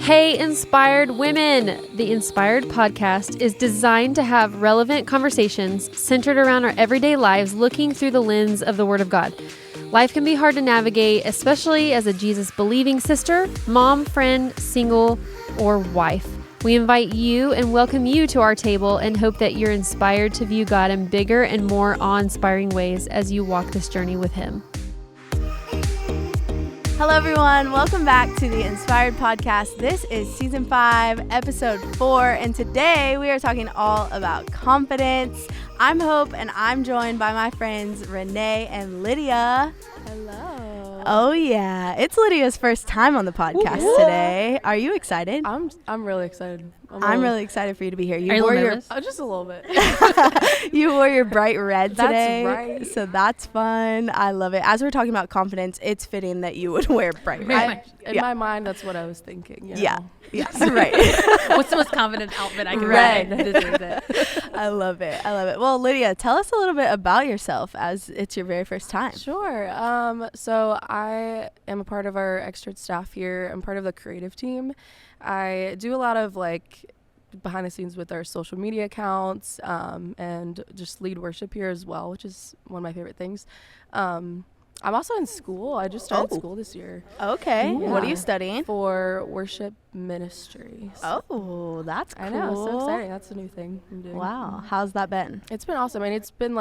Hey, Inspired Women! The Inspired podcast is designed to have relevant conversations centered around our everyday lives, looking through the lens of the Word of God. Life can be hard to navigate, especially as a Jesus-believing sister, mom, friend, single, or wife. We invite you and welcome you to our table and hope that you're inspired to view God in bigger and more awe-inspiring ways as you walk this journey with Him. Hello, everyone. Welcome back to the Inspired Podcast. This is Season 5, Episode 4, and today we are talking all about confidence. I'm Hope, and I'm joined by my friends Renee and Lydia. Hello. Oh, yeah. It's Lydia's first time on the podcast today. Are you excited? I'm really excited. I'm really excited for you to be here. Are you nervous? Just a little bit. You wore your bright red today. That's right. So that's fun. I love it. As we're talking about confidence, it's fitting that you would wear bright red. In my mind, that's what I was thinking. Yeah. Yes, right. What's the most confident outfit I can Red. wear? This is it. I love it. I love it. Well, Lydia, tell us a little bit about yourself as it's your very first time. Sure. So I am a part of our extra staff here. I'm part of the creative team. I do a lot of behind the scenes with our social media accounts and just lead worship here as well, which is one of my favorite things. I'm also in school. I just started school this year. Okay. Yeah. What are you studying? For worship ministry. Oh, that's cool. I know. So exciting. That's a new thing I'm doing. Wow. How's that been? It's been awesome. I mean, it's been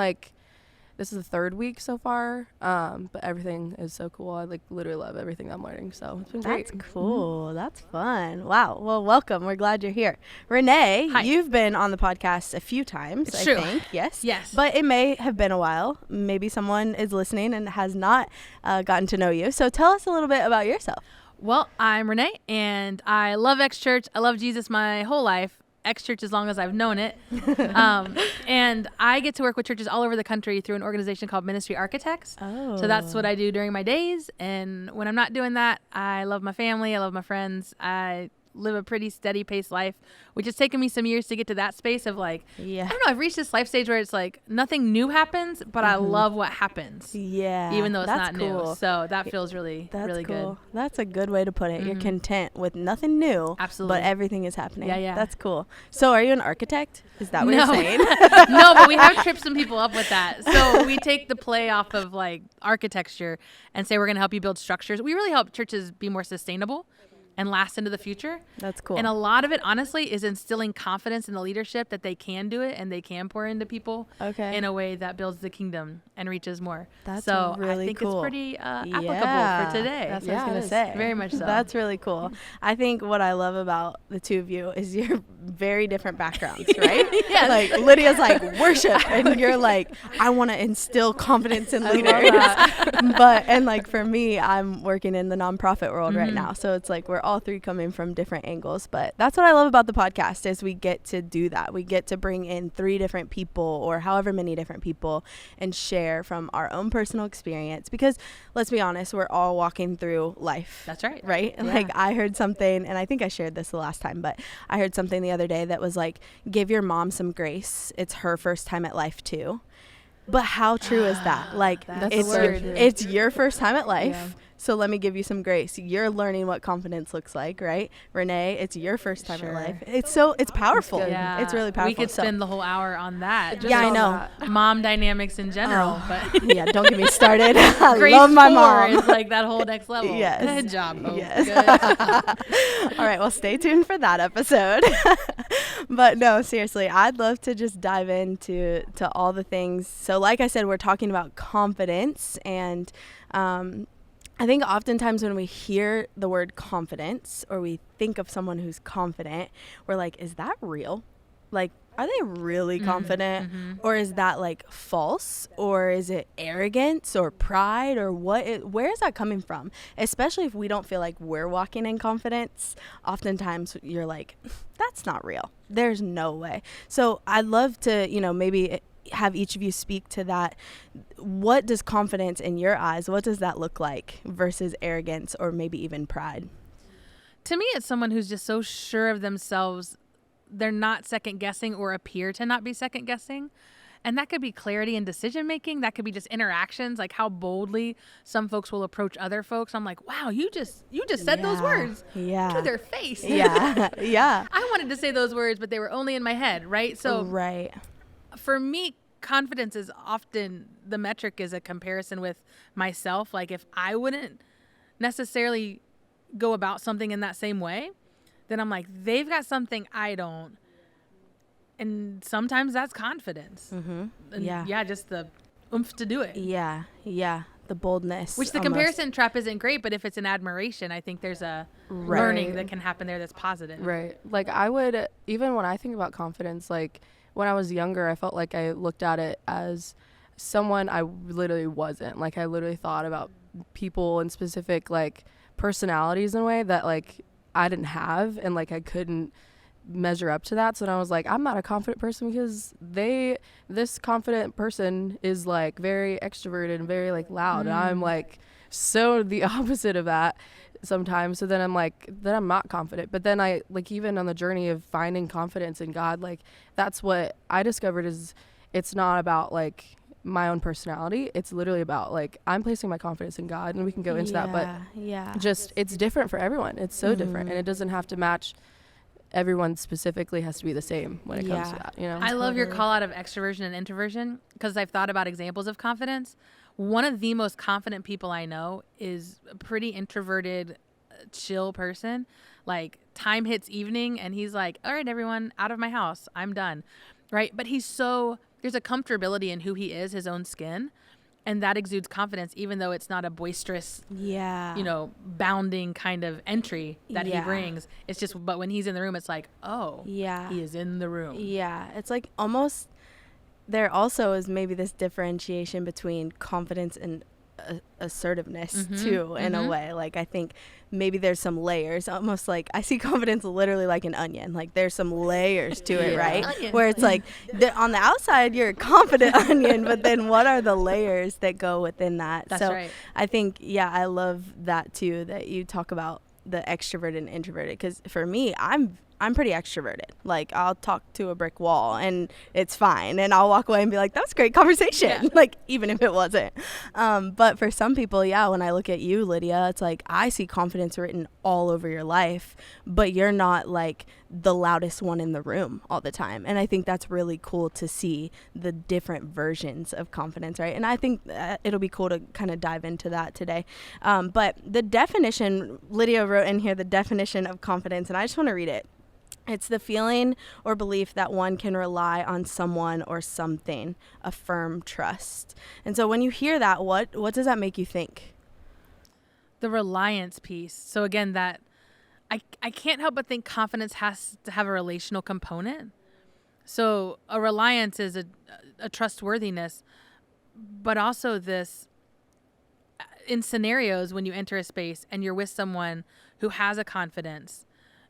this is the third week so far, but everything is so cool. I literally love everything I'm learning, so it's been great. That's cool. That's fun. Wow. Well, welcome. We're glad you're here. Renee, Hi. You've been on the podcast a few times, It's I true. think. Yes. Yes. But it may have been a while. Maybe someone is listening and has not gotten to know you. So tell us a little bit about yourself. Well, I'm Renee, and I love X Church. I love Jesus my whole life. X Church as long as I've known it. And I get to work with churches all over the country through an organization called Ministry Architects. Oh. So that's what I do during my days. And when I'm not doing that, I love my family. I love my friends. I live a pretty steady paced life, which has taken me some years to get to that space of I don't know, I've reached this life stage where it's nothing new happens, but I love what happens. Yeah. Even though it's that's not cool. new. So that feels really That's cool. good. That's a good way to put it. You're content with nothing new. Absolutely. But everything is happening. Yeah. That's cool. So are you an architect? Is that what No. you're saying? No, but we have tripped some people up with that. So we take the play off of architecture and say we're going to help you build structures. We really help churches be more sustainable and last into the future. That's cool. And a lot of it, honestly, is instilling confidence in the leadership that they can do it and they can pour into people in a way that builds the kingdom and reaches more. That's so really I think cool. it's pretty applicable Yeah, for today. That's what I was going to say. Very much so. That's really cool. I think what I love about the two of you is your very different backgrounds, right? Yes. Lydia's worship, and you're I want to instill confidence in leaders. But for me, I'm working in the nonprofit world right now. So it's we're all three coming from different angles. But that's what I love about the podcast is we get to do that. We get to bring in 3 different people or however many different people and share from our own personal experience. Because let's be honest, we're all walking through life. That's right. Right? Yeah. I heard something, and I think I shared this the last time, but I heard something the other day that was give your mom some grace. It's her first time at life too. But how true is that? That's It's your first time at life. Yeah. So let me give you some grace. You're learning what confidence looks like, right? Renee, it's your first time Sure. at life. It's powerful. Yeah. It's really powerful. We could So- spend the whole hour on that. Yeah, I know. Mom dynamics in general, but Yeah, don't get me started. I Grace love my 4 mom. is that whole next level. Yes. Good job, Hope. Yes. Good. All right, well, stay tuned for that episode. But no, seriously, I'd love to just dive into all the things. So like I said, we're talking about confidence, and I think oftentimes when we hear the word confidence or we think of someone who's confident, we're is that real? Are they really confident? Or is that false? Or is it arrogance or pride? Or where is that coming from? Especially if we don't feel like we're walking in confidence. Oftentimes you're that's not real. There's no way. So I'd love to, maybe have each of you speak to that. What does confidence in your eyes, what does that look like versus arrogance or maybe even pride? To me, it's someone who's just so sure of themselves. They're not second guessing or appear to not be second guessing. And that could be clarity in decision making. That could be just interactions, like how boldly some folks will approach other folks. I'm like, wow, you just said those words to their face. Yeah. Yeah. I wanted to say those words, but they were only in my head, right? So right. For me, confidence is often the metric is a comparison with myself. Like if I wouldn't necessarily go about something in that same way, then I'm like, they've got something I don't. And sometimes that's confidence. Mm-hmm. And yeah. Just the oomph to do it. Yeah. Yeah. The boldness. Which the comparison trap isn't great, but if it's an admiration, I think there's a learning that can happen there that's positive. Right. Like I would, even when I think about confidence, like when I was younger, I felt like I looked at it as someone I literally wasn't. Like I literally thought about people and specific like personalities in a way that like I didn't have, and like I couldn't measure up to that. So then I was like, I'm not a confident person because this confident person is like very extroverted and very like loud, and I'm like so the opposite of that sometimes. So then I'm like, then I'm not confident. But then I like, even on the journey of finding confidence in God, like that's what I discovered is it's not about like my own personality. It's literally about like I'm placing my confidence in God, and we can go into that, but just it's different for everyone. It's so different, and it doesn't have to match. Everyone specifically has to be the same when it comes to that, you know? I love your call out of extroversion and introversion because I've thought about examples of confidence. One of the most confident people I know is a pretty introverted, chill person. Like time hits evening and he's like, all right, everyone out of my house, I'm done. Right. But there's a comfortability in who he is, his own skin. And that exudes confidence, even though it's not a boisterous, bounding kind of entry that he brings. It's just, but when he's in the room, it's like, oh, he is in the room. Yeah. It's like almost, there also is maybe this differentiation between confidence and assertiveness too, in a way. Like I think maybe there's some layers, almost like I see confidence literally like an onion. Like there's some layers to it, right? Onion. Where it's like on the outside you're a confident onion, but then what are the layers that go within that? That's so right. I think I love that too, that you talk about the extroverted and introverted, because for me I'm pretty extroverted. Like I'll talk to a brick wall and it's fine, and I'll walk away and be like, that was a great conversation. Like even if it wasn't. But for some people, when I look at you, Lydia, it's like I see confidence written all over your life, but you're not like the loudest one in the room all the time. And I think that's really cool to see the different versions of confidence, right? And I think it'll be cool to kind of dive into that today. But the definition, Lydia wrote in here the definition of confidence, and I just want to read it. It's the feeling or belief that one can rely on someone or something, a firm trust. And so when you hear that, what does that make you think? The reliance piece. So again, that I can't help but think confidence has to have a relational component. So a reliance is a trustworthiness, but also this in scenarios when you enter a space and you're with someone who has a confidence,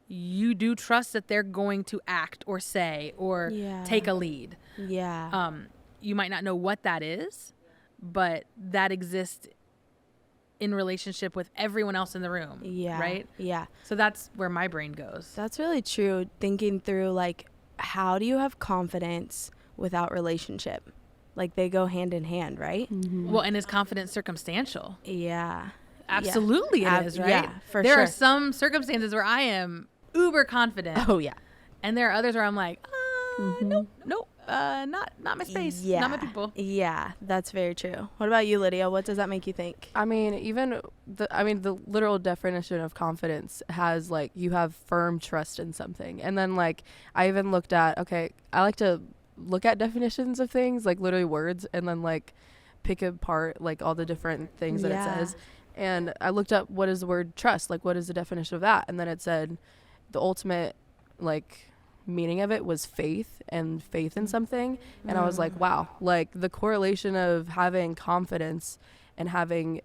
you do trust that they're going to act or say or take a lead. Yeah. You might not know what that is, but that exists in relationship with everyone else in the room. Yeah. Right? Yeah. So that's where my brain goes. That's really true. Thinking through like, how do you have confidence without relationship? Like they go hand in hand, right? Mm-hmm. Well, and is confidence circumstantial? Yeah. Absolutely it is, right? Yeah, for there sure. are some circumstances where I am uber confident. Oh, yeah. And there are others where I'm like, nope, not my space, not my people. Yeah, that's very true. What about you, Lydia? What does that make you think? I mean, even the literal definition of confidence has like you have firm trust in something. And then like I even looked at, I like to look at definitions of things, like literally words, and then like pick apart like all the different things that it says. And I looked up what is the word trust, like what is the definition of that? And then it said the ultimate like meaning of it was faith and faith in something. And I was like, wow, like the correlation of having confidence and having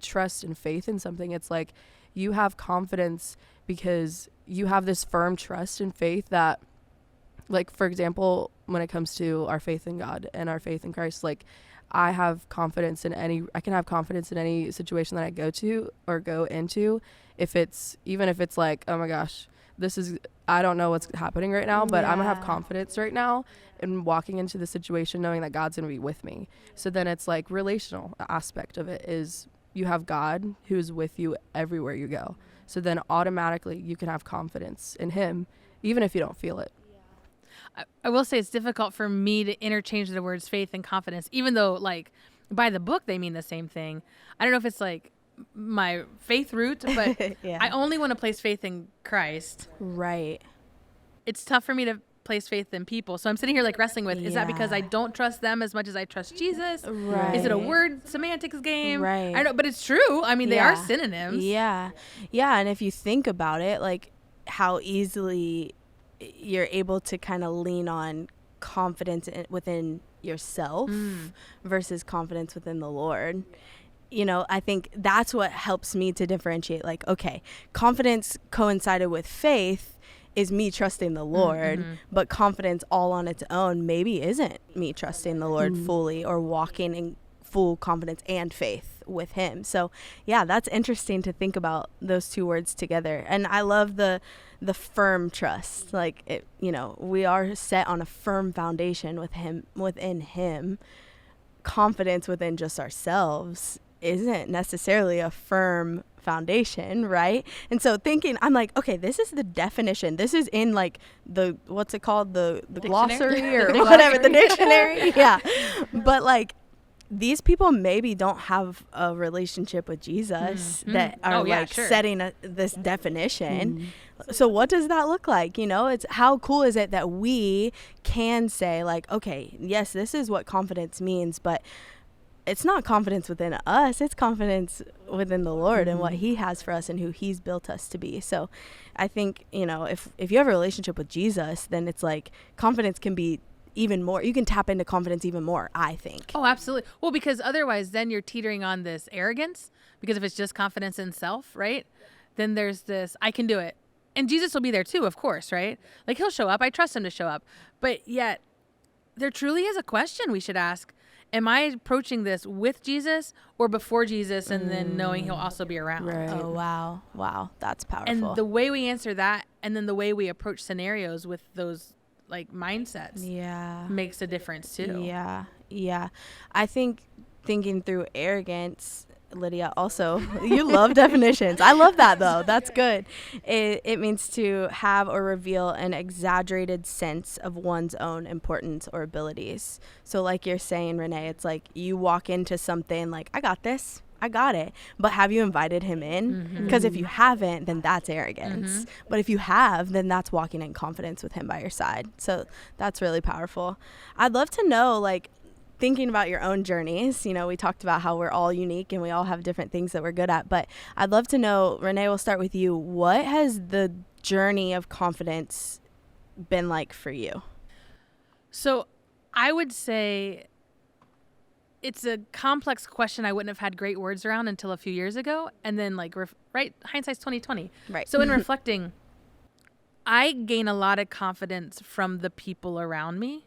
trust and faith in something. It's like you have confidence because you have this firm trust and faith that, like, for example, when it comes to our faith in God and our faith in Christ, like I can have confidence in any situation that I go to or go into, even if it's like, oh my gosh, I don't know what's happening right now, but I'm gonna have confidence right now in walking into the situation knowing that God's gonna be with me. So then it's like relational aspect of it is you have God who's with you everywhere you go. So then automatically you can have confidence in him, even if you don't feel it. I will say it's difficult for me to interchange the words faith and confidence, even though like by the book they mean the same thing. I don't know if it's like my faith root, but I only want to place faith in Christ. Right. It's tough for me to place faith in people. So I'm sitting here like wrestling with, is that because I don't trust them as much as I trust Jesus? Right. Is it a word semantics game? Right. I don't know, but it's true. I mean, they are synonyms. Yeah. Yeah. And if you think about it, like how easily you're able to kind of lean on confidence within yourself versus confidence within the Lord. You know, I think that's what helps me to differentiate, like, okay, confidence coincided with faith is me trusting the Lord, but confidence all on its own maybe isn't me trusting the Lord fully or walking in full confidence and faith with him. So yeah, that's interesting to think about those two words together. And I love the firm trust, like it, you know, we are set on a firm foundation within him. Confidence within just ourselves isn't necessarily a firm foundation, right? And so thinking, I'm like, okay, this is the definition. This is in like the, what's it called? The glossary or whatever, the dictionary. Yeah. But like, these people maybe don't have a relationship with Jesus that are setting this definition. So what does that look like? You know, it's how cool is it that we can say like, okay, yes, this is what confidence means, but it's not confidence within us. It's confidence within the Lord and what he has for us and who he's built us to be. So I think, you know, if you have a relationship with Jesus, then it's like confidence can be even more. You can tap into confidence even more, I think. Oh, absolutely. Well, because otherwise then you're teetering on this arrogance, because if it's just confidence in self, right? Then there's this, I can do it. And Jesus will be there too, of course, right? Like he'll show up. I trust him to show up. But yet there truly is a question we should ask. Am I approaching this with Jesus or before Jesus and then knowing he'll also be around? Right. Oh, wow. Wow. That's powerful. And the way we answer that and then the way we approach scenarios with those like mindsets makes a difference too. Yeah. Yeah. I think thinking through arrogance, Lydia, also, you love definitions. I love that though. That's good. It means to have or reveal an exaggerated sense of one's own importance or abilities. So like you're saying, Renee, it's like you walk into something like, I got this. I got it. But have you invited him in? Because if you haven't, then that's arrogance. But if you have, then that's walking in confidence with him by your side. So that's really powerful. I'd love to know, like, thinking about your own journeys, you know, we talked about how we're all unique and we all have different things that we're good at, but I'd love to know, Renee, we'll start with you. What has the journey of confidence been like for you? So I would say it's a complex question I wouldn't have had great words around until a few years ago. And then like, right, hindsight's 20/20. Right. So in reflecting, I gain a lot of confidence from the people around me,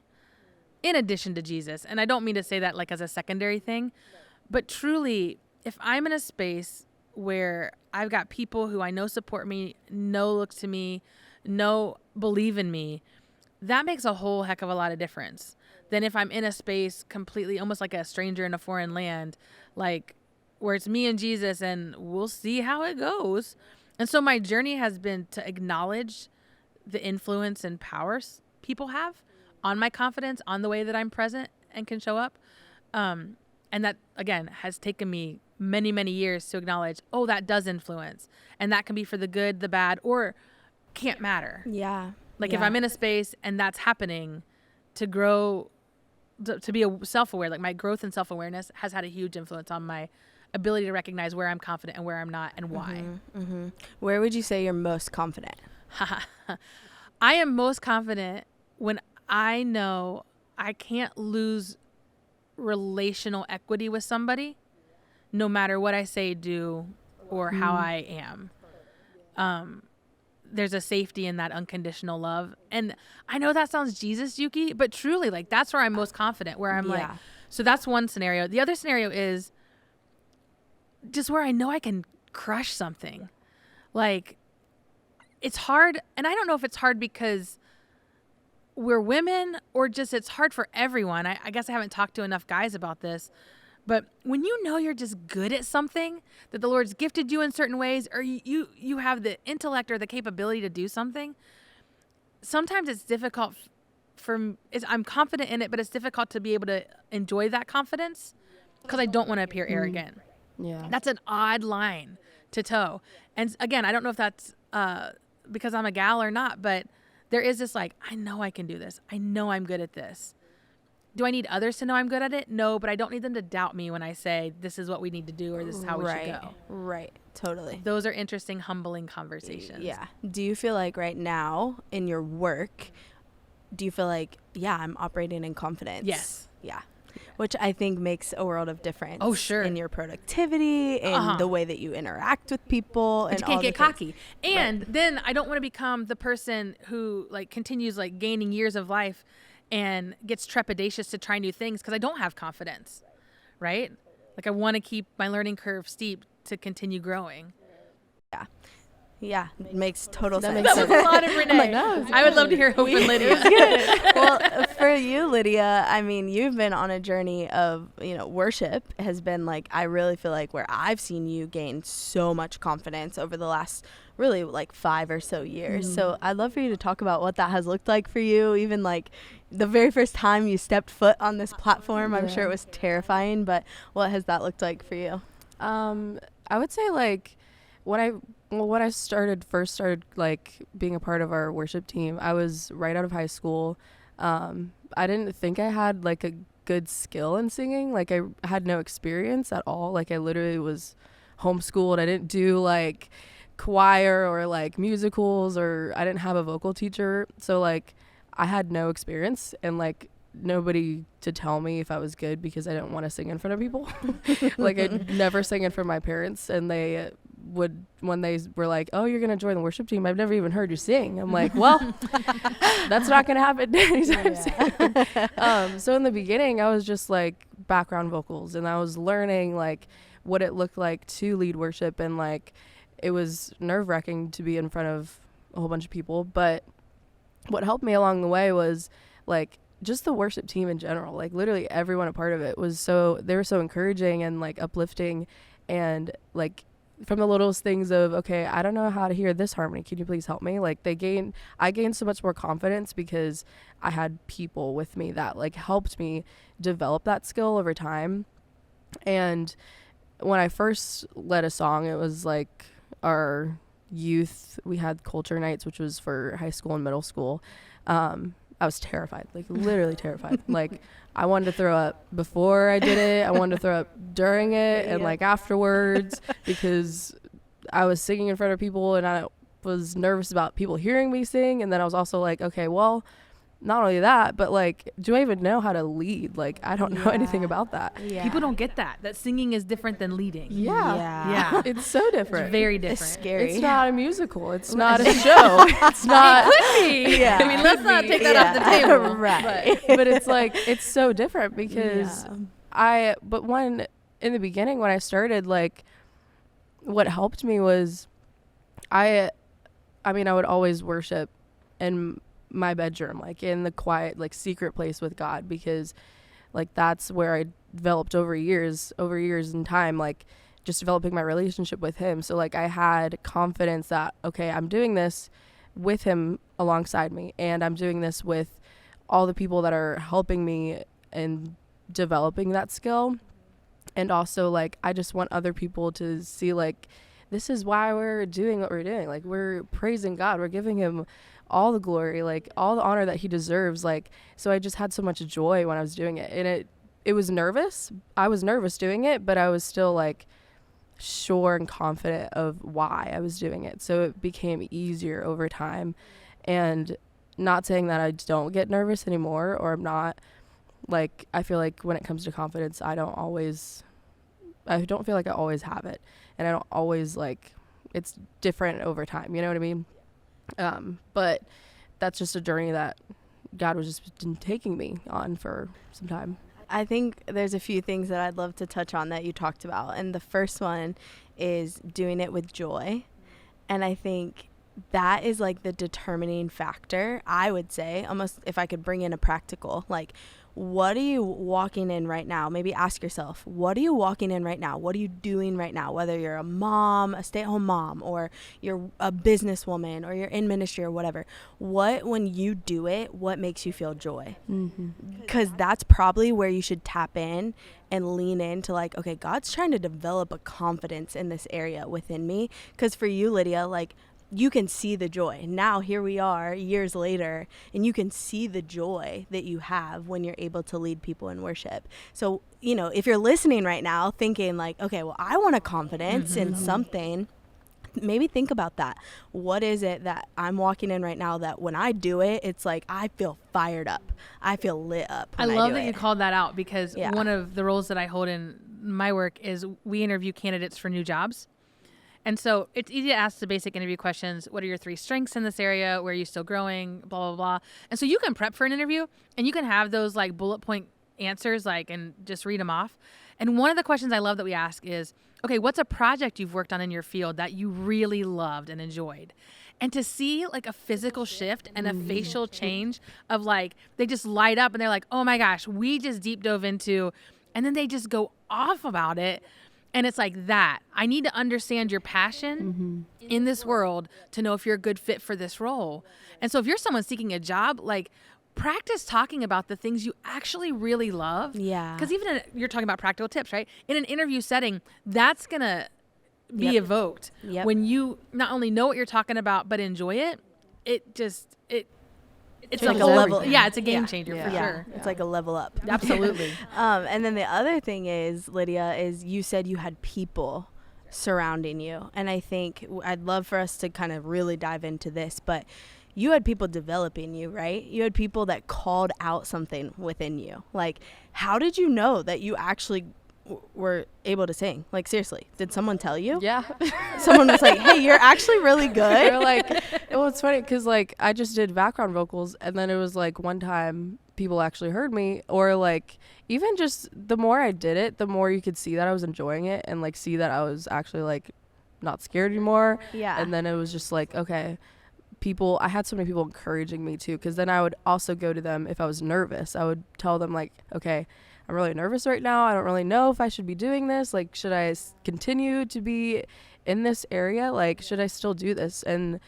in addition to Jesus. And I don't mean to say that like as a secondary thing, but truly, if I'm in a space where I've got people who I know support me, know look to me, know believe in me, that makes a whole heck of a lot of difference than if I'm in a space completely almost like a stranger in a foreign land, like where it's me and Jesus and we'll see how it goes. And so my journey has been to acknowledge the influence and powers people have on my confidence, on the way that I'm present and can show up. And that, again, has taken me many, many years to acknowledge, oh, that does influence. And that can be for the good, the bad, or can't matter. Yeah. Like if I'm in a space and that's happening, to grow, to be self-aware, like my growth and self-awareness has had a huge influence on my ability to recognize where I'm confident and where I'm not and why. Where would you say you're most confident? I am most confident when I know I can't lose relational equity with somebody no matter what I say, do, or how I am. There's a safety in that unconditional love. And I know that sounds Jesus, Yuki, but truly, like, that's where I'm most confident, where I'm like, so that's one scenario. The other scenario is just where I know I can crush something. Like, it's hard. And I don't know if it's hard because we're women or just it's hard for everyone. I guess I haven't talked to enough guys about this. But when you know you're just good at something, that the Lord's gifted you in certain ways, or you have the intellect or the capability to do something, sometimes it's difficult I'm confident in it, but it's difficult to be able to enjoy that confidence because I don't want to appear arrogant. Yeah. That's an odd line to toe. And again, I don't know if that's because I'm a gal or not, but there is this like, I know I can do this. I know I'm good at this. Do I need others to know I'm good at it? No, but I don't need them to doubt me when I say this is what we need to do or this is how we should go. Right. Totally. Those are interesting, humbling conversations. Yeah. Do you feel like right now in your work, do you feel like, yeah, I'm operating in confidence? Yes. Yeah. Which I think makes a world of difference. Oh, sure. In your productivity, in the way that you interact with people. And you can't get cocky. And Right. then I don't want to become the person who like continues like gaining years of life and gets trepidatious to try new things because I don't have confidence, right? Like I want to keep my learning curve steep to continue growing. Yeah. Yeah. It makes total sense. makes That was a lot of Renee. like, no, I would love to hear Hope and Lydia. Well, for you, Lydia, I mean, you've been on a journey of, worship has been like, I really feel like where I've seen you gain so much confidence over the last really like 5 or so years. So I'd love for you to talk about what that has looked like for you, even like the very first time you stepped foot on this platform. I'm sure it was terrifying, but what has that looked like for you? I would say like when I first started like being a part of our worship team, I was right out of high school. I didn't think I had like a good skill in singing. Like I had no experience at all. Like I literally was homeschooled. I didn't do like choir or like musicals, or I didn't have a vocal teacher. So like I had no experience and like nobody to tell me if I was good because I didn't want to sing in front of people. Like I'd never sang in front of my parents, and they would, when they were like, oh, you're gonna join the worship team, I've never even heard you sing. I'm like, well, that's not gonna happen anytime soon. So in the beginning I was just like background vocals, and I was learning like what it looked like to lead worship, and like it was nerve-wracking to be in front of a whole bunch of people. But what helped me along the way was like just the worship team in general. Like literally everyone a part of it they were so encouraging and like uplifting, and like from the littlest things of, okay, I don't know how to hear this harmony, can you please help me? Like I gained so much more confidence because I had people with me that like helped me develop that skill over time. And when I first led a song, it was like our youth, we had culture nights, which was for high school and middle school. I was terrified, like literally terrified. Like I wanted to throw up before I did it. I wanted to throw up during it and like afterwards, because I was singing in front of people and I was nervous about people hearing me sing. And then I was also like, okay, well, not only that, but like, do I even know how to lead? Like, I don't know anything about that. Yeah. People don't get that singing is different than leading. Yeah. It's so different. It's very different. It's scary. It's not a musical. It's not a show. It's not. It could be. Yeah. I mean, let's not take that off the table. Right. But it's like, it's so different because but in the beginning when I started, like what helped me was I would always worship in my bedroom, like in the quiet, like secret place with God, because like that's where I developed over years in time, like just developing my relationship with him. So like I had confidence that, okay, I'm doing this with him alongside me, and I'm doing this with all the people that are helping me in developing that skill. And also like I just want other people to see like this is why we're doing what we're doing. Like we're praising God, we're giving him all the glory, like all the honor that he deserves. Like, so I just had so much joy when I was doing it, and it was nervous. I was nervous doing it, but I was still like sure and confident of why I was doing it. So it became easier over time. And not saying that I don't get nervous anymore, or I'm not, like, I feel like when it comes to confidence, I don't feel like I always have it, and I don't always, like, it's different over time, you know what I mean? But that's just a journey that God was just taking me on for some time. I think there's a few things that I'd love to touch on that you talked about. And the first one is doing it with joy. And I think that is like the determining factor, I would say, almost if I could bring in a practical, like, what are you walking in right now? Maybe ask yourself, what are you walking in right now? What are you doing right now? Whether you're a mom, a stay-at-home mom, or you're a businesswoman, or you're in ministry or whatever. What, when you do it, what makes you feel joy? Because that's probably where you should tap in and lean into, like, okay, God's trying to develop a confidence in this area within me. Because for you, Lydia, like, you can see the joy. Now here we are years later, and you can see the joy that you have when you're able to lead people in worship. So, you know, if you're listening right now thinking like, okay, well, I want a confidence in something, maybe think about that. What is it that I'm walking in right now that when I do it, it's like I feel fired up. I feel lit up. I love that you called that out, because one of the roles that I hold in my work is we interview candidates for new jobs. And so it's easy to ask the basic interview questions. What are your 3 strengths in this area? Where are you still growing? Blah, blah, blah. And so you can prep for an interview and you can have those like bullet point answers, like, and just read them off. And one of the questions I love that we ask is, okay, what's a project you've worked on in your field that you really loved and enjoyed? And to see like a physical shift and a facial change of like, they just light up and they're like, oh my gosh, we just deep dove into, and then they just go off about it. And it's like that. I need to understand your passion in this world to know if you're a good fit for this role. And so if you're someone seeking a job, like, practice talking about the things you actually really love. Yeah. Because even you're talking about practical tips, right? In an interview setting, that's going to be evoked. When you not only know what you're talking about, but enjoy it. It's like a a level. level. Yeah, it's a game changer for sure. It's like a level up. Absolutely. And then the other thing is, Lydia, is you said you had people surrounding you. And I think I'd love for us to kind of really dive into this, but you had people developing you, right? You had people that called out something within you. Like, how did you know that you actually were able to sing? Like, seriously, did someone tell you? Yeah. Someone was like, hey, you're actually really good. They're like, well, it's funny because like I just did background vocals, and then it was like one time people actually heard me, or like even just the more I did it, the more you could see that I was enjoying it, and like see that I was actually like not scared anymore. Yeah. And then it was just like, okay, I had so many people encouraging me too, because then I would also go to them if I was nervous. I would tell them like, okay, I'm really nervous right now. I don't really know if I should be doing this. Like, should I continue to be in this area? Like, should I still do this? And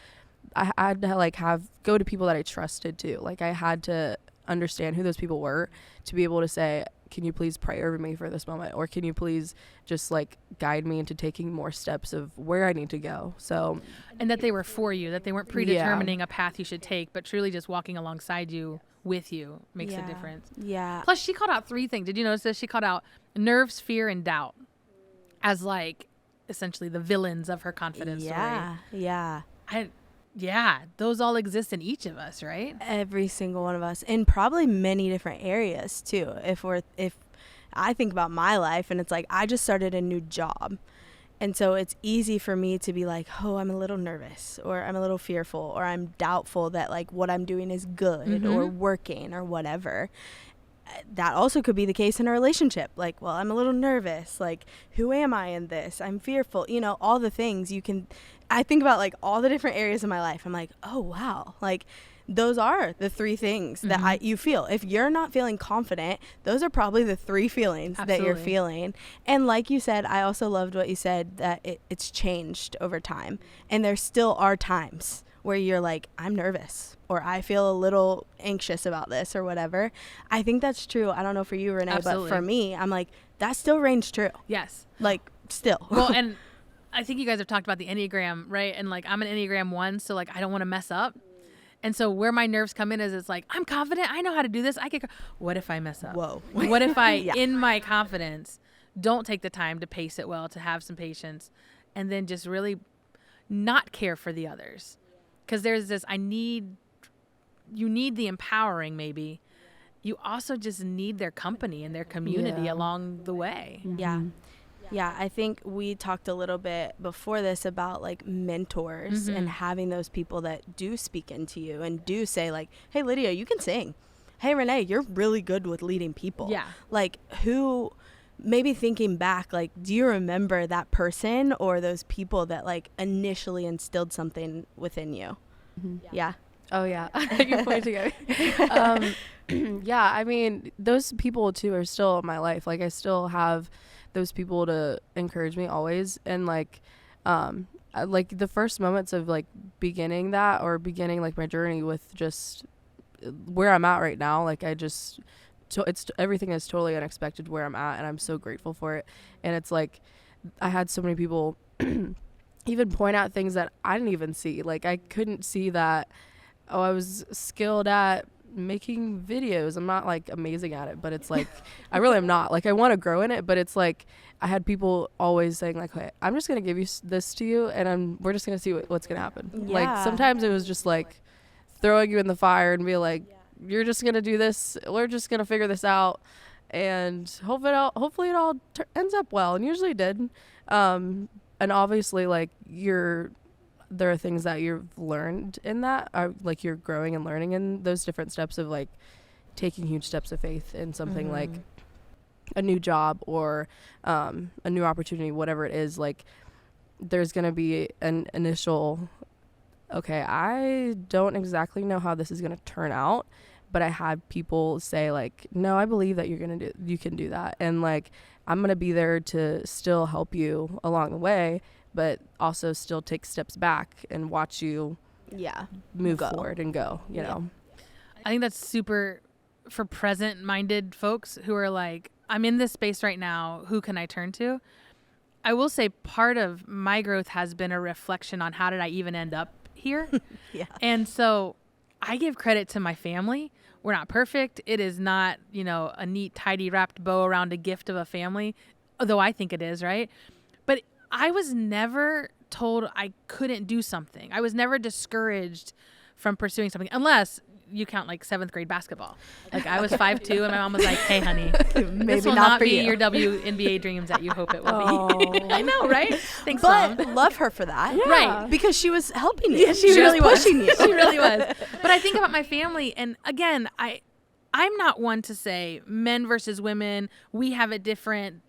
I had to like go to people that I trusted too. Like, I had to understand who those people were to be able to say, can you please pray over me for this moment? Or can you please just like guide me into taking more steps of where I need to go? So, and that they were for you, that they weren't predetermining a path you should take, but truly just walking alongside you, with you, makes a difference. Yeah. Plus, she called out 3 things. Did you notice this? She called out nerves, fear, and doubt as like essentially the villains of her confidence story. Yeah. Those all exist in each of us, right? Every single one of us, in probably many different areas too. If I think about my life, and it's like I just started a new job, and so it's easy for me to be like, oh, I'm a little nervous, or I'm a little fearful, or I'm doubtful that like what I'm doing is good or working or whatever. That also could be the case in a relationship. Like, well, I'm a little nervous. Like, who am I in this? I'm fearful. You know, all the things I think about like all the different areas of my life. I'm like, oh, wow. Like, those are the 3 things that you feel. If you're not feeling confident, those are probably the 3 feelings that you're feeling. And like you said, I also loved what you said, that it's changed over time. And there still are times where you're like, I'm nervous, or I feel a little anxious about this or whatever. I think that's true. I don't know for you, Renee, but for me, I'm like, that still reigns true. Yes. Like, still. Well, and I think you guys have talked about the Enneagram, right? And like, I'm an Enneagram 1, so like, I don't want to mess up. And so where my nerves come in is it's like, I'm confident. I know how to do this. What if I mess up? Whoa. What if I, in my confidence, don't take the time to pace it well, to have some patience, and then just really not care for the others? Because there's this, you need the empowering maybe. You also just need their company and their community along the way. Yeah. Yeah, I think we talked a little bit before this about like mentors and having those people that do speak into you and do say like, hey, Lydia, you can sing. Hey, Renee, you're really good with leading people. Yeah. Like, who maybe thinking back, like, do you remember that person or those people that like initially instilled something within you? Yeah. Oh yeah. Good point to go. Yeah, I mean, those people too are still in my life. Like, I still have those people to encourage me always. And like like the first moments of like beginning like my journey with just where I'm at right now, like I just everything is totally unexpected where I'm at, and I'm so grateful for it. And it's like I had so many people even point out things that I didn't even see. Like, I couldn't see that, oh, I was skilled at making videos. I'm not like amazing at it, but it's like I really am not. Like, I want to grow in it, but it's like I had people always saying like, okay, I'm just gonna give you this to you, and we're just gonna see what's gonna happen. Yeah. Like, sometimes it was just like throwing you in the fire and be like, you're just gonna do this, we're just gonna figure this out, and hopefully it all ends up well. And usually it did. And obviously, like, there are things that you've learned in that are like you're growing and learning in those different steps of like taking huge steps of faith in something like a new job or a new opportunity, whatever it is. Like, there's going to be an initial, okay, I don't exactly know how this is going to turn out, but I had people say like, no, I believe that you can do that. And like, I'm going to be there to still help you along the way, but also still take steps back and watch you move forward and go, you know. I think that's super for present-minded folks who are like, I'm in this space right now, who can I turn to? I will say part of my growth has been a reflection on how did I even end up here? And so I give credit to my family. We're not perfect. It is not, you know, a neat, tidy, wrapped bow around a gift of a family, although I think it is, right? But I was never told I couldn't do something. I was never discouraged from pursuing something, unless you count like 7th grade basketball. Like, I was 5'2", and my mom was like, hey, honey, this will not be your WNBA dreams that you hope it will be. I know, right? Thanks, but Mom. love her for that. Yeah. Right. Because she was helping you. Yeah, she really was pushing you. She really was. But I think about my family, and again, I'm not one to say men versus women, we have a different.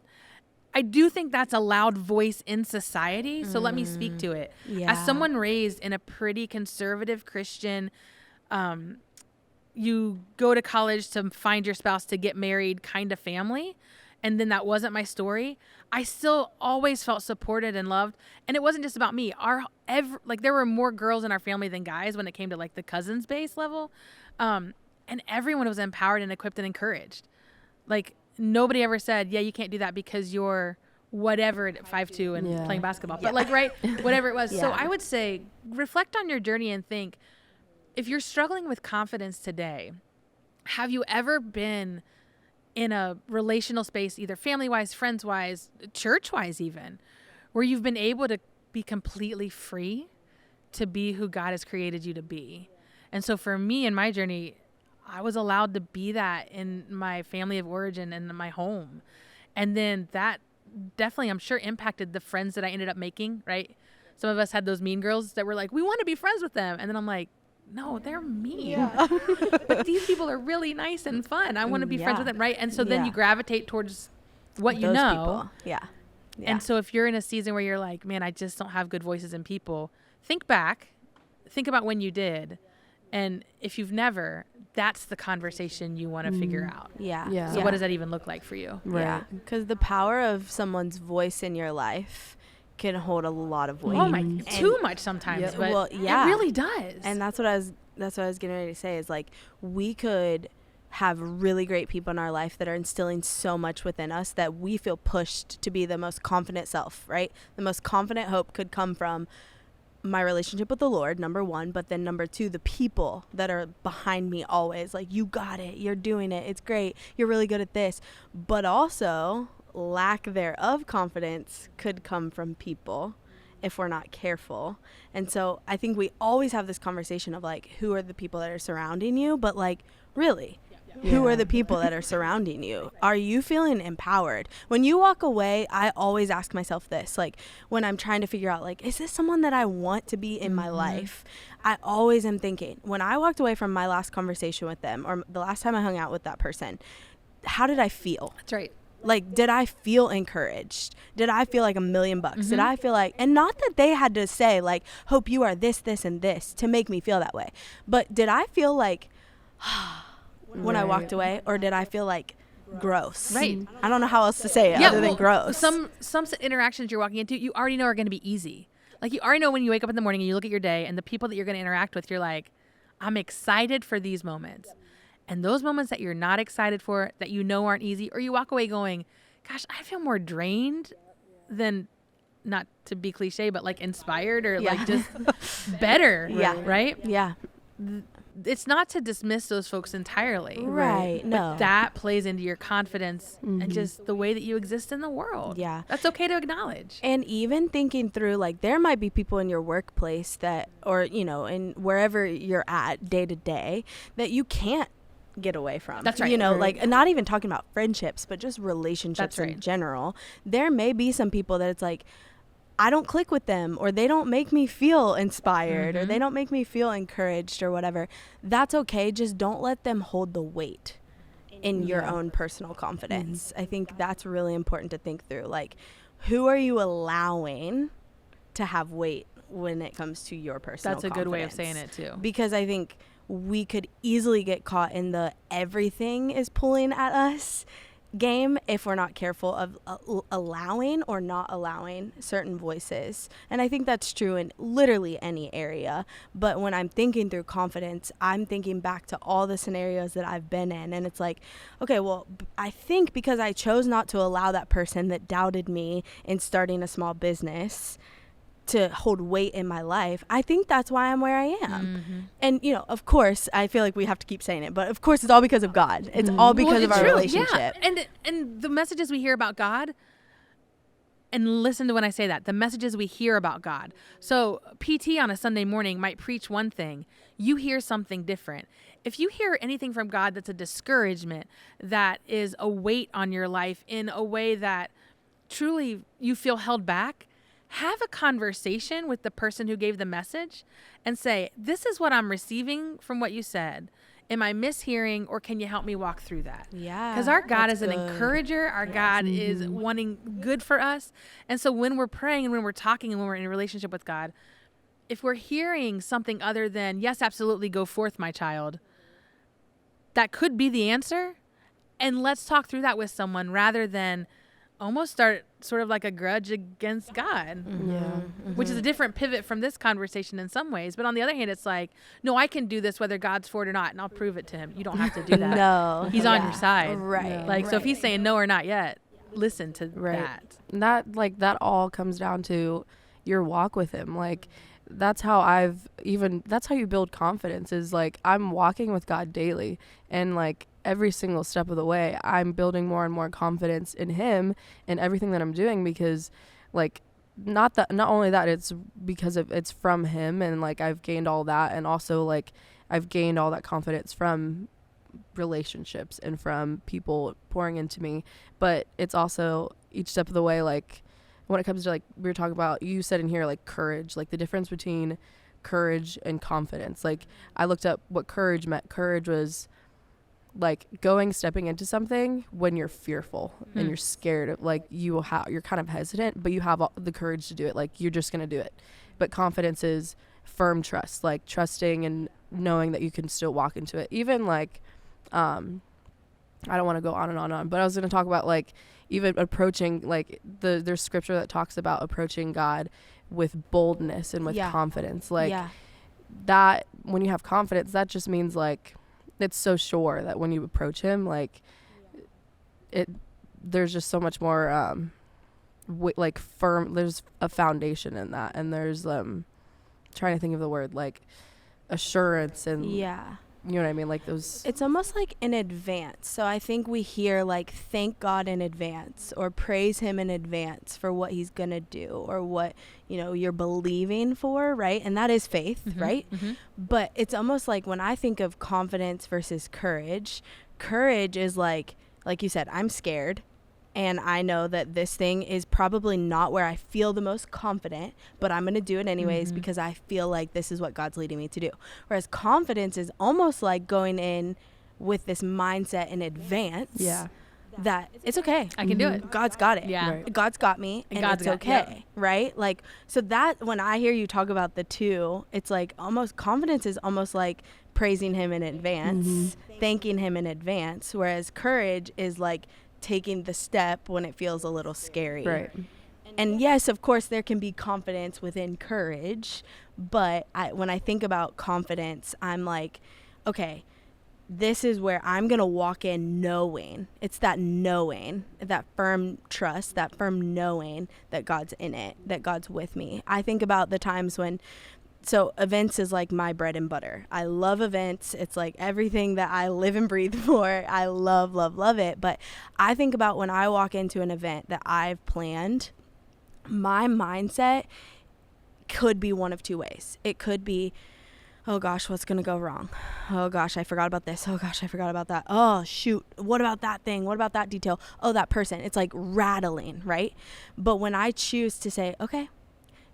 I do think that's a loud voice in society, so let me speak to it. Yeah. As someone raised in a pretty conservative Christian, you go to college to find your spouse to get married kind of family, and then that wasn't my story. I still always felt supported and loved, and it wasn't just about me. There were more girls in our family than guys when it came to like the cousins base level, and everyone was empowered and equipped and encouraged. Like, nobody ever said, yeah, you can't do that because you're whatever at 5'2" and playing basketball. But like, right, whatever it was. So I would say reflect on your journey and think, if you're struggling with confidence today, have you ever been in a relational space, either family-wise, friends-wise, church-wise even, where you've been able to be completely free to be who God has created you to be? And so for me in my journey, I was allowed to be that in my family of origin and in my home. And then that definitely, I'm sure, impacted the friends that I ended up making, right? Some of us had those mean girls that were like, we want to be friends with them. And then I'm like, no, they're mean. Yeah. But these people are really nice and fun. I want to be friends with them, right? And so then you gravitate towards what you know. People. Yeah. And so if you're in a season where you're like, man, I just don't have good voices in people, think back. Think about when you did. And if you've never, that's the conversation you want to figure out. Yeah. So what does that even look like for you? Right. Yeah. Because the power of someone's voice in your life can hold a lot of weight. Oh my, too much sometimes, but it really does. And that's what I was getting ready to say is like, we could have really great people in our life that are instilling so much within us that we feel pushed to be the most confident self, right? The most confident hope could come from my relationship with the Lord, number one, but then number two, the people that are behind me always like, you got it, you're doing it, it's great, you're really good at this. But also lack thereof confidence could come from people if we're not careful. And so I think we always have this conversation of like, who are the people that are surrounding you? But like, really, who are the people that are surrounding you? Are you feeling empowered? When you walk away, I always ask myself this, like when I'm trying to figure out like, is this someone that I want to be in my life? I always am thinking, when I walked away from my last conversation with them or the last time I hung out with that person, how did I feel? That's right. Like, did I feel encouraged? Did I feel like $1,000,000? Did I feel like, and not that they had to say like, hope you are this, this, and this to make me feel that way. But did I feel like when I walked away, or did I feel like gross? Right. I don't know how else to say it other than gross. Some interactions you're walking into, you already know are going to be easy. Like, you already know when you wake up in the morning and you look at your day and the people that you're going to interact with, you're like, I'm excited for these moments. And those moments that you're not excited for, that you know aren't easy, or you walk away going, gosh, I feel more drained than, not to be cliche, but like inspired or like just better. Right? Yeah. It's not to dismiss those folks entirely. Right. No. But that plays into your confidence and just the way that you exist in the world. Yeah. That's okay to acknowledge. And even thinking through, like, there might be people in your workplace that, or, you know, in wherever you're at day to day, that you can't get away from. That's right. You know, like, not even talking about friendships, but just relationships in general. There may be some people that it's like, I don't click with them, or they don't make me feel inspired, or they don't make me feel encouraged or whatever. That's okay. Just don't let them hold the weight in your own personal confidence. I think that's really important to think through. Like, who are you allowing to have weight when it comes to your personal confidence? That's a good way of saying it too. Because I think we could easily get caught in the everything is pulling at us game if we're not careful of allowing or not allowing certain voices. And I think that's true in literally any area. But when I'm thinking through confidence, I'm thinking back to all the scenarios that I've been in. And it's like, okay, well, I think because I chose not to allow that person that doubted me in starting a small business to hold weight in my life, I think that's why I'm where I am. And, you know, of course, I feel like we have to keep saying it, but of course it's all because of God. It's all because of our relationship. Yeah. And the messages we hear about God, and listen to when I say that, the messages we hear about God. So PT on a Sunday morning might preach one thing. You hear something different. If you hear anything from God that's a discouragement, that is a weight on your life in a way that truly you feel held back, have a conversation with the person who gave the message and say, this is what I'm receiving from what you said. Am I mishearing, or can you help me walk through that? Yeah. Because our God is an encourager. Our God is wanting good for us. And so when we're praying and when we're talking and when we're in a relationship with God, if we're hearing something other than, yes, absolutely, go forth, my child, that could be the answer. And let's talk through that with someone rather than almost start sort of like a grudge against God, which is a different pivot from this conversation in some ways. But on the other hand, it's like, no, I can do this whether God's for it or not, and I'll prove it to him. You don't have to do that. No. He's on your side. Right. Like, so if he's saying no or not yet, listen to that. And that all comes down to your walk with him. Like, that's how you build confidence, is like, I'm walking with God daily, and like every single step of the way I'm building more and more confidence in him and everything that I'm doing, because like not only that, it's because it's from him, and like I've gained all that, and also like I've gained all that confidence from relationships and from people pouring into me. But it's also each step of the way, like when it comes to, like, we were talking about, you said in here, like courage, like the difference between courage and confidence. Like, I looked up what courage meant. Courage was like stepping into something when you're fearful and you're scared of, like, you're kind of hesitant, but you have the courage to do it. Like, you're just going to do it. But confidence is firm trust, like trusting and knowing that you can still walk into it. Even like, I don't want to go on and on, but I was going to talk about, like, even approaching, like, there's scripture that talks about approaching God with boldness and with confidence. Like, that, when you have confidence, that just means, like, it's so sure that when you approach him, like, there's just so much more, like, firm, there's a foundation in that. And there's, trying to think of the word, like, assurance and you know what I mean? Like, those. It's almost like in advance. So I think we hear, like, thank God in advance, or praise him in advance for what he's going to do, or what, you know, you're believing for, right? And that is faith, right? But it's almost like when I think of confidence versus courage is like you said, I'm scared. And I know that this thing is probably not where I feel the most confident, but I'm going to do it anyways because I feel like this is what God's leading me to do. Whereas confidence is almost like going in with this mindset in advance that it's okay. I can do it. God's got it. Yeah. Right. God's got me, and God's it's got- okay. Right? Like, so that when I hear you talk about the two, it's like almost confidence is almost like praising him in advance, thanking him in advance, whereas courage is like taking the step when it feels a little scary. Right. And yes, of course, there can be confidence within courage, but when I think about confidence, I'm like, okay, this is where I'm going to walk in knowing. It's that knowing, that firm trust, that firm knowing that God's in it, that God's with me. I think about the times when, so events is like my bread and butter. I love events. It's like everything that I live and breathe for. I love, love, love it. But I think about when I walk into an event that I've planned, my mindset could be one of two ways. It could be, oh gosh, what's going to go wrong? Oh gosh, I forgot about this. Oh gosh, I forgot about that. Oh shoot, what about that thing? What about that detail? Oh, that person. It's like rattling, right? But when I choose to say, okay,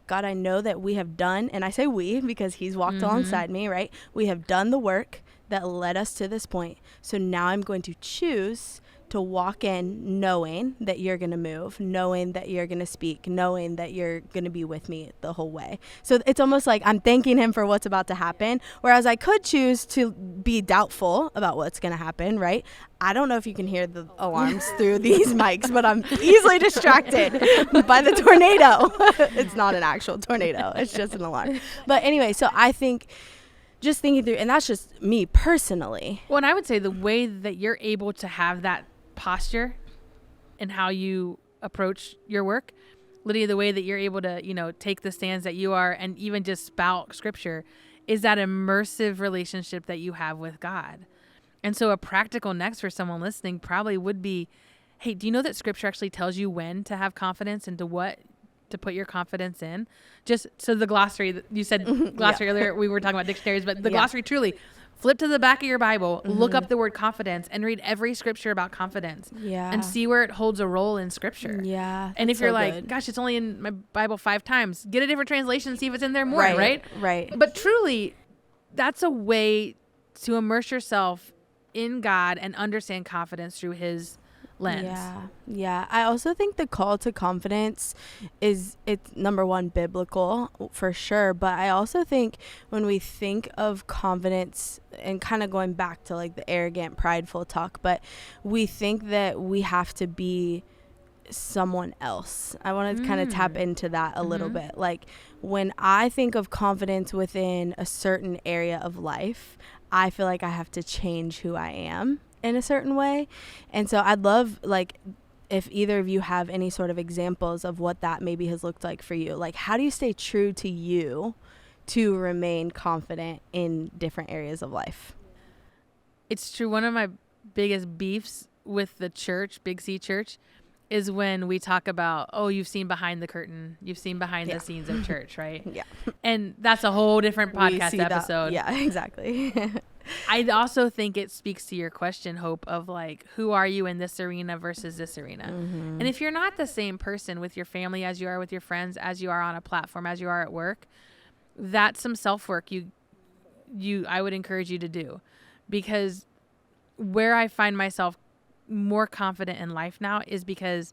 God, I know that we have done, and I say we because he's walked alongside me, right? We have done the work that led us to this point. So now I'm going to choose to walk in knowing that you're going to move, knowing that you're going to speak, knowing that you're going to be with me the whole way. So it's almost like I'm thanking him for what's about to happen, whereas I could choose to be doubtful about what's going to happen, right? I don't know if you can hear the alarms through these mics, but I'm easily distracted by the tornado. It's not an actual tornado. It's just an alarm. But anyway, so I think just thinking through, and that's just me personally. Well, and I would say the way that you're able to have that posture and how you approach your work, Lydia, the way that you're able to, take the stands that you are and even just spout scripture is that immersive relationship that you have with God. And so a practical next for someone listening probably would be, hey, do you know that scripture actually tells you when to have confidence and to what to put your confidence in? Just so the glossary, you said glossary earlier, we were talking about dictionaries, but the glossary truly, flip to the back of your Bible, look up the word confidence, and read every scripture about confidence. Yeah. And see where it holds a role in scripture. Yeah. And if you're so like, good. gosh, it's only in my Bible 5 times, get a different translation, see if it's in there more, right? Right. But truly, that's a way to immerse yourself in God and understand confidence through his lens. Yeah. I also think the call to confidence it's number one, biblical for sure. But I also think when we think of confidence and kind of going back to like the arrogant, prideful talk, but we think that we have to be someone else. I want to kind of tap into that a little bit. Like when I think of confidence within a certain area of life, I feel like I have to change who I am in a certain way. And so I'd love, like, if either of you have any sort of examples of what that maybe has looked like for you. Like, how do you stay true to you to remain confident in different areas of life? It's true. One of my biggest beefs with the church, Big C Church, is when we talk about, oh, you've seen behind the curtain. You've seen behind the scenes of church, right? Yeah. And that's a whole different podcast episode. Yeah, exactly. I also think it speaks to your question, Hope, of like, who are you in this arena versus this arena? And if you're not the same person with your family as you are with your friends, as you are on a platform, as you are at work, that's some self-work I would encourage you to do. Because where I find myself more confident in life now is because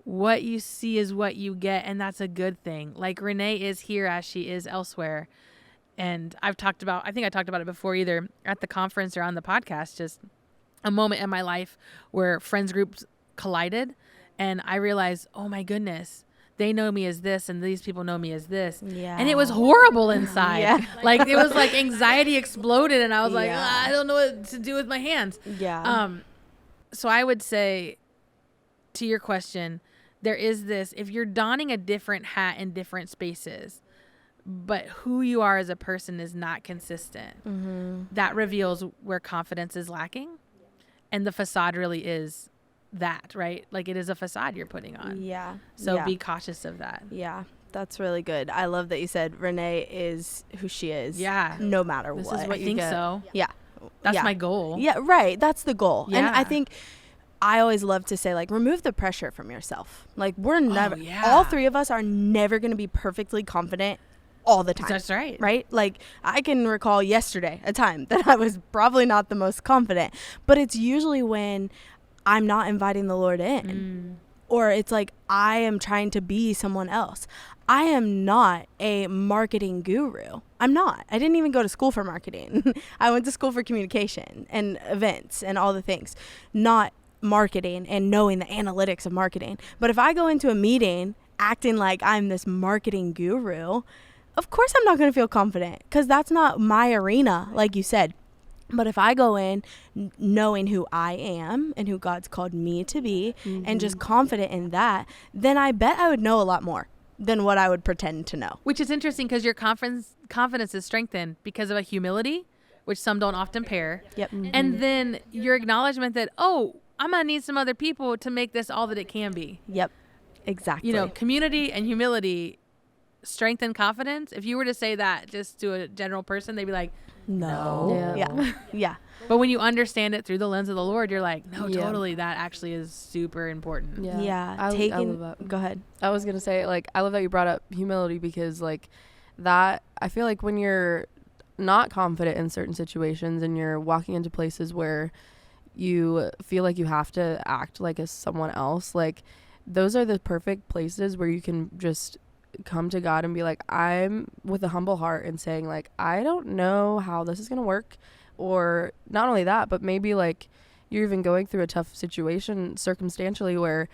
what you see is what you get, and that's a good thing. Like Renee is here as she is elsewhere. And I think I talked about it before, either at the conference or on the podcast, just a moment in my life where friends groups collided and I realized, oh my goodness, they know me as this and these people know me as this. Yeah. And it was horrible inside. Yeah. Like it was like anxiety exploded and I was like, Yeah. I don't know what to do with my hands. Yeah. So I would say, to your question, there is this, if you're donning a different hat in different spaces, but who you are as a person is not consistent, that reveals where confidence is lacking. And the facade really is that, right? Like it is a facade you're putting on. Yeah. So yeah. be cautious of that. Yeah. That's really good. I love that you said Renee is who she is. Yeah. No matter This what. is what you think so. Yeah. That's yeah. my goal. Yeah, right. That's the goal. And Yeah. I think I always love to say, like, remove the pressure from yourself. Like, we're never, yeah. all three of us are never going to be perfectly confident all the time. That's right. Right? Like, I can recall yesterday a time that I was probably not the most confident, but it's usually when I'm not inviting the Lord in. Or it's like I am trying to be someone else. I am not a marketing guru. I'm not. I didn't even go to school for marketing. I went to school for communication and events and all the things, not marketing and knowing the analytics of marketing. But if I go into a meeting acting like I'm this marketing guru, of course I'm not going to feel confident, because that's not my arena, like you said. But if I go in knowing who I am and who God's called me to be, and just confident in that, then I bet I would know a lot more than what I would pretend to know. Which is interesting, because your confidence is strengthened because of a humility, which some don't often pair. Yep. And then your acknowledgement that, oh, I'm going to need some other people to make this all that it can be. Yep. Exactly. You know, community and humility strengthen confidence. If you were to say that just to a general person, they'd be like, no. Yeah. But when you understand it through the lens of the Lord, you're like, no, totally. That actually is super important. Yeah. I love that. Go ahead. I was going to say, like, I love that you brought up humility, because, like, that, I feel like when you're not confident in certain situations and you're walking into places where you feel like you have to act like someone else, like, those are the perfect places where you can just come to God and be like, I'm with a humble heart and saying, like, I don't know how this is going to work. Or not only that, but maybe like you're even going through a tough situation circumstantially where